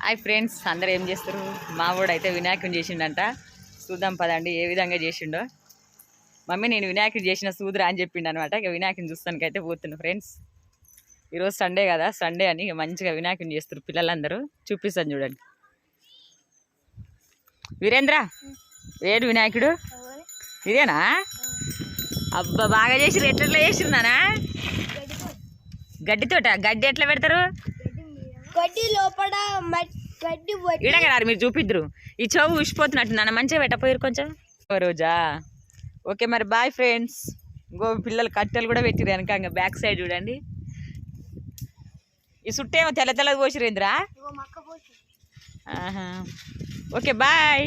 Hi friends, అందరూ ఏం చేస్తారు? మా వాడు అయితే వినాయకుని చేసిండంట. చూద్దాం పదండి ఏ విధంగా చేసిండో. మమ్మీ నేను వినాయకుడు చేసిన సూదురా అని చెప్పిండు అనమాట. ఇక వినాయకుని చూస్తానికి అయితే పోతున్నా ఫ్రెండ్స్. ఈరోజు సండే కదా, సండే అని ఇక మంచిగా వినాయకుని చేస్తారు పిల్లలందరూ. చూపిస్తాను చూడండి. వీరేంద్ర, ఏడు వినాయకుడు ఇదేనా? అబ్బా బాగా చేసిరు. ఎట్లా చేసిరు నానా? గడ్డితోట. గడ్డి ఎట్లా పెడతారు? గడ్డి లోపల ఇడగా మీరు చూపిద్దరు. ఈ చెవు ఉసిపోతున్నట్టు నాన్న, మంచిగా పెట్టపోయారు కొంచెం రోజా. ఓకే మరి బాయ్ ఫ్రెండ్స్. ఇంకో పిల్లలు కట్టెలు కూడా పెట్టిరు వెనక. బ్యాక్ సైడ్ చూడండి. ఈ చుట్టేమో తెల్ల తెల్లది పోసిరేంద్రా. Okay bye.